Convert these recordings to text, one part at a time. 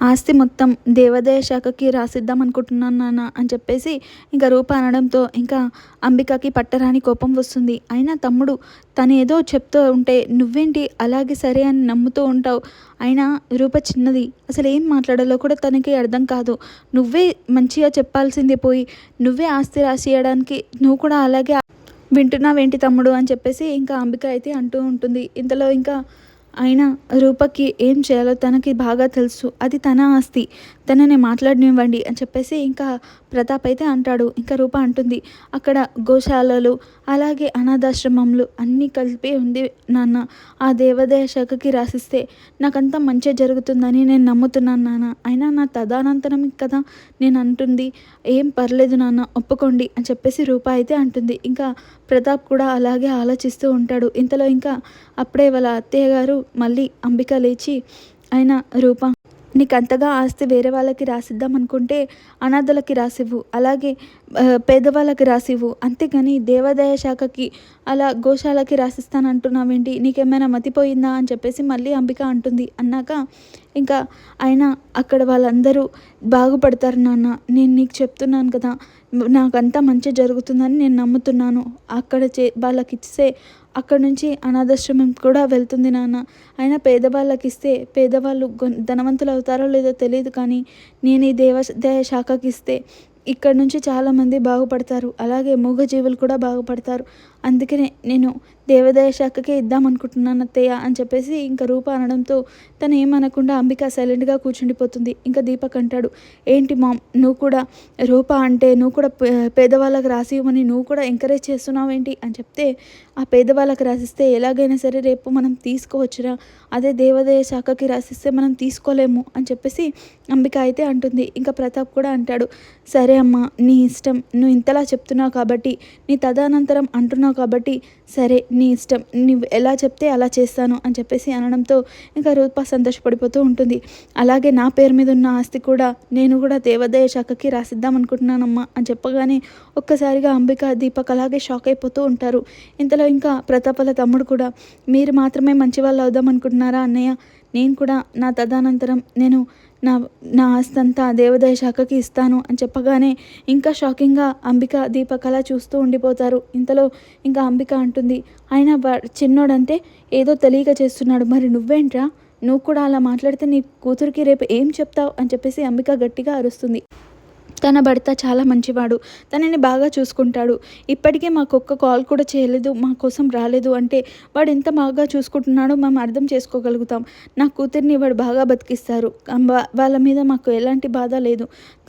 ఆస్తి మొత్తం దేవాదాయ శాఖకి రాసిద్దాం అనుకుంటున్నాను నాన్న అని చెప్పేసి ఇంకా రూప అనడంతో ఇంకా అంబికకి పట్టరాని కోపం వస్తుంది. అయినా తమ్ముడు తను ఏదో చెప్తూ ఉంటే నువ్వేంటి అలాగే సరే అని నమ్ముతూ ఉంటావు. అయినా రూప చిన్నది, అసలు ఏం మాట్లాడాలో కూడా తనకి అర్థం కాదు. నువ్వే మంచిగా చెప్పాల్సిందే పోయి నువ్వే ఆస్తి రాసియడానికి నువ్వు కూడా అలాగే వింటున్నావేంటి తమ్ముడు అని చెప్పేసి ఇంకా అంబిక అయితే అంటూ ఉంటుంది. ఇంతలో ఇంకా అయినా రూపకి ఏం చేయాలో తనకి బాగా తెలుసు. అది తన ఆస్తి, తనని మాట్లాడనివ్వండి అని చెప్పేసి ఇంకా ప్రతాప్ అయితే అంటాడు. ఇంకా రూప అంటుంది, అక్కడ గోశాలలు అలాగే అనాథాశ్రమంలు అన్నీ కలిపి ఉంది నాన్న. ఆ దేవాదాయ శాఖకి రాసిస్తే నాకంతా మంచి జరుగుతుందని నేను నమ్ముతున్నాను నాన్న. అయినా నా తదానంతరం కదా నేను అంటుంది. ఏం పర్లేదు నాన్న, ఒప్పుకోండి అని చెప్పేసి రూప అయితే అంటుంది. ఇంకా ప్రతాప్ కూడా అలాగే ఆలోచిస్తూ ఉంటాడు. ఇంతలో ఇంకా అప్పుడే వాళ్ళ అత్తయ్య గారు మళ్ళీ అంబిక లేచి, అయినా రూప నీకంతగా ఆస్తి వేరే వాళ్ళకి రాసిద్దాం అనుకుంటే అనాథలకి రాసివ్వు, అలాగే పేదవాళ్ళకి రాసివ్వు, అంతేగాని దేవాదాయ శాఖకి అలా గోశాలకి రాసిస్తానంటున్నావేంటి, నీకేమైనా మతిపోయిందా అని చెప్పేసి మళ్ళీ అంబిక అంటుంది. అన్నాక ఇంకా అయినా అక్కడ వాళ్ళందరూ బాగుపడతారు నాన్న, నేను నీకు చెప్తున్నాను కదా, నాకంతా మంచి జరుగుతుందని నేను నమ్ముతున్నాను. అక్కడ వాళ్ళకి ఇస్తే అక్కడ నుంచి అనాథాశ్రమం కూడా వెళ్తుంది నాన్న. అయినా పేదవాళ్ళకి ఇస్తే పేదవాళ్ళు ధనవంతులు అవుతారో లేదో తెలియదు, కానీ నేను ఈ దేవాదాయ శాఖకి ఇస్తే ఇక్కడ నుంచి చాలామంది బాగుపడతారు, అలాగే మూగజీవులు కూడా బాగుపడతారు. అందుకనే నేను దేవాదాయ శాఖకే ఇద్దాం అనుకుంటున్నాను అత్తయ్య అని చెప్పేసి ఇంకా రూప అనడంతో తను ఏమనకుండా అంబిక సైలెంట్గా కూర్చుండిపోతుంది. ఇంకా దీపక్ అంటాడు, ఏంటి మామ్ నువ్వు కూడా రూప అంటే నువ్వు కూడా పేదవాళ్ళకి రాసి ఇవ్వమని నువ్వు కూడా ఎంకరేజ్ చేస్తున్నావు ఏంటి అని చెప్తే, ఆ పేదవాళ్ళకి రాసిస్తే ఎలాగైనా సరే రేపు మనం తీసుకోవచ్చురా, అదే దేవాదాయ శాఖకి రాసిస్తే మనం తీసుకోలేము అని చెప్పేసి అంబిక అయితే అంటుంది. ఇంకా ప్రతాప్ కూడా అంటాడు, సరే అమ్మా నీ ఇష్టం, నువ్వు ఇంతలా చెప్తున్నావు కాబట్టి, నీ తదనంతరం అంటున్నావు కాబట్టి సరే నీ ఇష్టం, నువ్వు ఎలా చెప్తే అలా చేస్తాను అని చెప్పేసి అనడంతో ఇంకా రూప సంతోషపడిపోతూ ఉంటుంది. అలాగే నా పేరు మీద ఉన్న ఆస్తి కూడా నేను కూడా దేవాదాయ శాఖకి రాసిద్దాం అనుకుంటున్నానమ్మా అని చెప్పగానే ఒక్కసారిగా అంబిక దీపక్ అలాగే షాక్ అయిపోతూ ఉంటారు. ఇంతలో ఇంకా ప్రతాప్ వాళ్ళ తమ్ముడు కూడా, మీరు మాత్రమే మంచి వాళ్ళు అవుదాం అనుకుంటున్నారా అన్నయ్య, నేను కూడా నా తదనంతరం నేను నా నా ఆస్తి అంతా దేవాదాయ శాఖకి ఇస్తాను అని చెప్పగానే ఇంకా షాకింగ్గా అంబిక దీపక్ అలా చూస్తూ ఉండిపోతారు. ఇంతలో ఇంకా అంబిక అంటుంది, ఆయన చిన్నోడంటే ఏదో తెలియక చేస్తున్నాడు, మరి నువ్వేంట్రా, నువ్వు కూడా అలా మాట్లాడితే నీ కూతురికి రేపు ఏం చెప్తావు అని చెప్పేసి అంబిక గట్టిగా అరుస్తుంది. తన భర్త చాలా మంచివాడు, తనని బాగా చూసుకుంటాడు, ఇప్పటికే మాకు ఒక్క కాల్ కూడా చేయలేదు, మా కోసం రాలేదు అంటే వాడు ఎంత బాగా చూసుకుంటున్నాడో మేము అర్థం చేసుకోగలుగుతాం. నా కూతుర్ని వాడు బాగా బతికిస్తారు, వాళ్ళ మీద మాకు ఎలాంటి బాధ లేదు.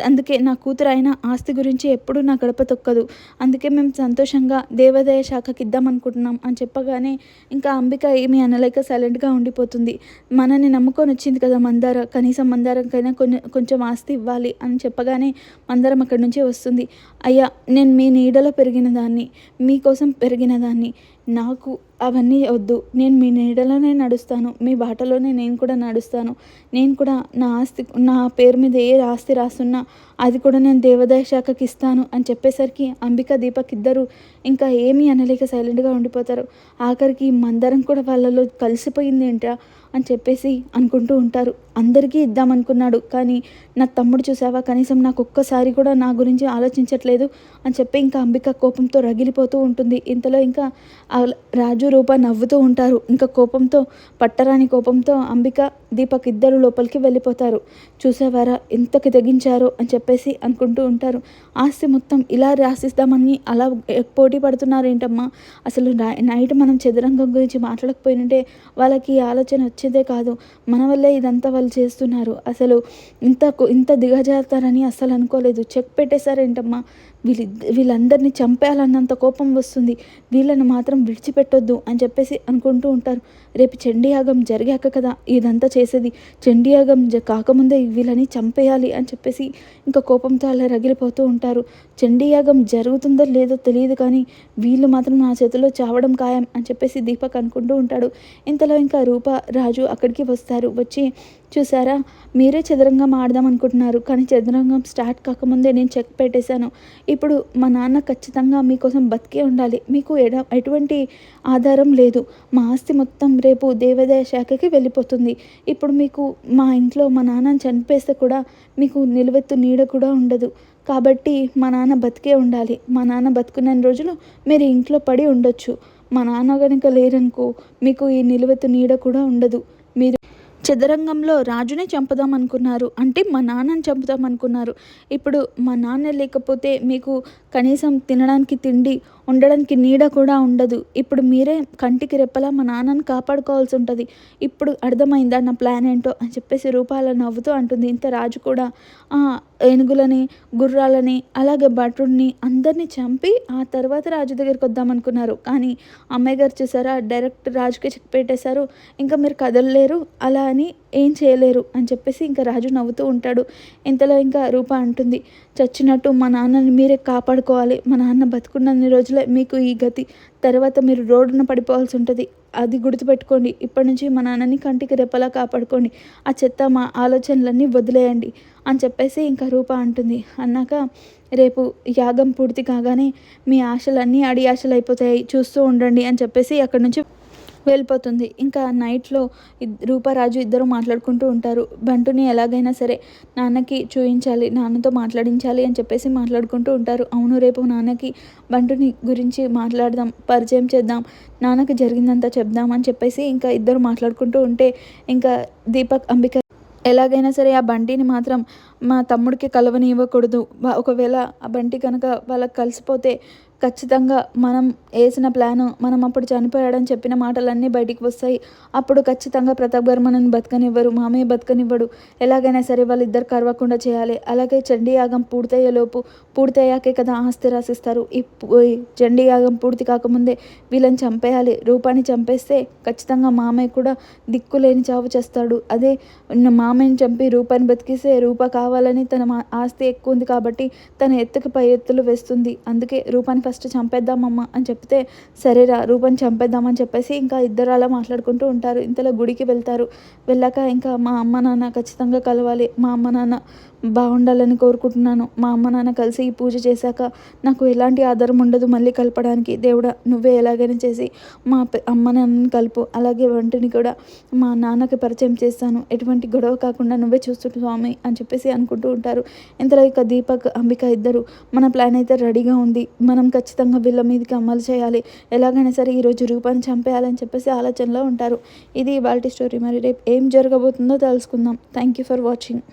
అందుకే నా కూతురు అయినా ఆస్తి గురించి ఎప్పుడూ నా గడప తొక్కదు, అందుకే మేము సంతోషంగా దేవాదాయ శాఖకి ఇద్దాం అనుకుంటున్నాం అని చెప్పగానే ఇంకా అంబిక ఏమీ అనలేక సైలెంట్గా ఉండిపోతుంది. మనని నమ్ముకొని వచ్చింది కదా మందార, కనీసం మందారంకైనా కొంచెం ఆస్తి ఇవ్వాలి అని చెప్పగానే మందరం అక్కడి నుంచి వస్తుంది. అయ్యా నేను మీ నీడలో పెరిగిన దాన్ని, మీకోసం పెరిగిన దాన్ని, నాకు అవన్నీ వద్దు, నేను మీ నీడలోనే నడుస్తాను, మీ బాటలోనే నేను కూడా నడుస్తాను, నేను కూడా నా ఆస్తి నా పేరు మీద ఏ ఆస్తి రాస్తున్నా అది కూడా నేను దేవాదాయ శాఖకి ఇస్తాను అని చెప్పేసరికి అంబిక దీపక్ ఇద్దరు ఇంకా ఏమీ అనలేక సైలెంట్గా ఉండిపోతారు. ఆఖరికి మందరం కూడా వాళ్ళలో కలిసిపోయింది ఏంటా అని చెప్పేసి అనుకుంటూ ఉంటారు. అందరికీ ఇద్దామనుకున్నాడు, కానీ నా తమ్ముడు చూసావా కనీసం నాకు ఒక్కసారి కూడా నా గురించి ఆలోచించట్లేదు అని చెప్పి ఇంకా అంబిక కోపంతో రగిలిపోతూ ఉంటుంది. ఇంతలో ఇంకా రాజు రూప నవ్వుతూ ఉంటారు. ఇంకా కోపంతో పట్టరాని కోపంతో అంబిక దీపక్ ఇద్దరు లోపలికి వెళ్ళిపోతారు. చూసేవారా ఎంతకి తెగించారో అని చెప్పేసి అనుకుంటూ ఉంటారు. ఆస్తి మొత్తం ఇలా రాసిస్తామని అలా పోటీ పడుతున్నారు ఏంటమ్మా, అసలు నైట్ మనం చదరంగం గురించి మాట్లాడకపోయినంటే వాళ్ళకి ఆలోచన వచ్చేదే కాదు, మన వల్లే ఇదంతా వాళ్ళు చేస్తున్నారు, అసలు ఇంత దిగజారుతారని అస్సలు అనుకోలేదు, చెక్ పెట్టేశారేంటమ్మా, వీళ్ళందరినీ చంపేయాలన్నంత కోపం వస్తుంది, వీళ్ళని మాత్రం విడిచిపెట్టొద్దు అని చెప్పేసి అనుకుంటూ ఉంటారు. రేపు చండీయాగం జరిగాక కదా ఇదంతా చేసేది, చండీయాగం కాకముందే వీళ్ళని చంపేయాలి అని చెప్పేసి ఇంకా కోపంతో అలా రగిలిపోతూ ఉంటారు. చండీయాగం జరుగుతుందో లేదో తెలియదు, కానీ వీళ్ళు మాత్రం నా చేతిలో చావడం ఖాయం అని చెప్పేసి దీపక్ అనుకుంటూ ఉంటాడు. ఇంతలో ఇంకా రూప రాజు రాజు అక్కడికి వస్తారు. వచ్చి చూసారా, మీరే చదరంగం ఆడదాం అనుకుంటున్నారు, కానీ చదరంగం స్టార్ట్ కాకముందే నేను చెక్ పెట్టేశాను. ఇప్పుడు మా నాన్న ఖచ్చితంగా మీకోసం బతికే ఉండాలి. మీకు ఎటువంటి ఆధారం లేదు. మా ఆస్తి మొత్తం రేపు దేవాదాయ శాఖకి వెళ్ళిపోతుంది. ఇప్పుడు మీకు మా ఇంట్లో మా నాన్నని చనిపేస్తే కూడా మీకు నిలువెత్తు నీడ కూడా ఉండదు. కాబట్టి మా నాన్న బతికే ఉండాలి. మా నాన్న బతుకున్న రోజులు మీరు ఇంట్లో పడి ఉండొచ్చు. మా నాన్న కనుక లేరనుకో మీకు ఈ నిలువెత్తు నీడ కూడా ఉండదు. మీరు చదరంగంలో రాజునే చంపుదాం అనుకున్నారు, అంటే మా నాన్నని చంపుదాం అనుకున్నారు. ఇప్పుడు మా నాన్న లేకపోతే మీకు కనీసం తినడానికి తిండి, ఉండడానికి నీడ కూడా ఉండదు. ఇప్పుడు మీరే కంటికి రెప్పలా మా నాన్నని కాపాడుకోవాల్సి ఉంటుంది. ఇప్పుడు అర్థమైందా నా ప్లాన్ ఏంటో అని చెప్పేసి రూపాల నవ్వుతూ అంటుంది. ఇంత రాజు కూడా ఏనుగులని, గుర్రాలని, అలాగే భటుడిని అందరినీ చంపి ఆ తర్వాత రాజు దగ్గరికి వద్దామనుకున్నారు. కానీ అమ్మాయి గారు చూసారా, డైరెక్ట్ రాజుకి చెక్ పెట్టేశారు. ఇంకా మీరు కదలలేరు, అలా అని ఏం చేయలేరు అని చెప్పేసి ఇంకా రాజు నవ్వుతూ ఉంటాడు. ఇంతలో ఇంకా రూప అంటుంది, చచ్చినట్టు మా నాన్నని మీరే కాపాడుకోవాలి. మా నాన్న బతుకున్నన్ని రోజులే మీకు ఈ గతి. తర్వాత మీరు రోడ్డున పడిపోవాల్సి ఉంటుంది. అది గుర్తుపెట్టుకోండి. ఇప్పటి నుంచి మా నాన్నని కంటికి రెప్పలా కాపాడుకోండి. ఆ చెత్త మా ఆలోచనలన్నీ వదిలేయండి అని చెప్పేసి ఇంకా రూప అంటుంది. అన్నాక రేపు యాగం పూర్తి కాగానే మీ ఆశలన్నీ అడి ఆశలు అయిపోతాయి, చూస్తూ ఉండండి అని చెప్పేసి అక్కడి నుంచి వెళ్ళిపోతుంది. ఇంకా నైట్లో రూపరాజు ఇద్దరు మాట్లాడుకుంటూ ఉంటారు. బంటుని ఎలాగైనా సరే నాన్నకి చూయించాలి, నాన్నతో మాట్లాడించాలి అని చెప్పేసి మాట్లాడుకుంటూ ఉంటారు. అవును, రేపు నాన్నకి బంటుని గురించి మాట్లాడదాం, పరిచయం చేద్దాం, నాన్నకి జరిగిందంతా చెప్దాం అని చెప్పేసి ఇంకా ఇద్దరు మాట్లాడుకుంటూ ఉంటే ఇంకా దీపక్, అంబిక ఎలాగైనా సరే ఆ బంటిని మాత్రం మా తమ్ముడికి కలవనివ్వకూడదు. ఒకవేళ ఆ బంటి కనుక వాళ్ళకి కలిసిపోతే ఖచ్చితంగా మనం వేసిన ప్లాను, మనం అప్పుడు చనిపోయాడని చెప్పిన మాటలన్నీ బయటికి వస్తాయి. అప్పుడు ఖచ్చితంగా ప్రతాప్ గారు మనని బతకనివ్వరు, మామయ్య బతకనివ్వడు. ఎలాగైనా సరే వాళ్ళిద్దరు కరవకుండా చేయాలి. అలాగే చండీ యాగం పూర్తయ్యాకే కదా ఆస్తి రాసిస్తారు. ఈ చండీ యాగం పూర్తి కాకముందే వీళ్ళని చంపేయాలి. రూపాన్ని చంపేస్తే ఖచ్చితంగా మామయ్య కూడా దిక్కులేని చావు చేస్తాడు. అదే మామయ్యని చంపి రూపాన్ని బతికిస్తే రూప కావాలని తన ఆస్తి ఎక్కువ ఉంది కాబట్టి తన ఎత్తుకి పై ఎత్తులు వేస్తుంది. అందుకే రూపాన్ని ఫస్ట్ చంపేద్దామమ్మా అని చెప్తే సరేరా రూపాన్ని చంపేద్దామని చెప్పేసి ఇంకా ఇద్దరు అలా మాట్లాడుకుంటూ ఉంటారు. ఇంతలో గుడికి వెళ్తారు. వెళ్ళాక ఇంకా మా అమ్మ నాన్న ఖచ్చితంగా కలవాలి, మా అమ్మ నాన్న బాగుండాలని కోరుకుంటున్నాను. మా అమ్మ నాన్న కలిసి ఈ పూజ చేశాక నాకు ఎలాంటి ఆధారం ఉండదు మళ్ళీ కలపడానికి. దేవుడా, నువ్వే ఎలాగైనా చేసి మా అమ్మ నాన్నని కలుపు. అలాగే వంటిని కూడా మా నాన్నకి పరిచయం చేస్తాను. ఎటువంటి గొడవ కాకుండా నువ్వే చూస్తుంటు స్వామి అని చెప్పేసి అనుకుంటూ ఉంటారు. ఇంతలో ఇక దీపక్, అంబిక ఇద్దరు మన ప్లాన్ అయితే రెడీగా ఉంది, మనం ఖచ్చితంగా వీళ్ళ మీదకి అమలు చేయాలి, ఎలాగైనా సరే ఈరోజు రూపాన్ని చంపేయాలని చెప్పేసి ఆలోచనలో ఉంటారు. ఇది ఇవాల్టి స్టోరీ. మరి రేపు ఏం జరగబోతుందో తెలుసుకుందాం. Thank you for watching.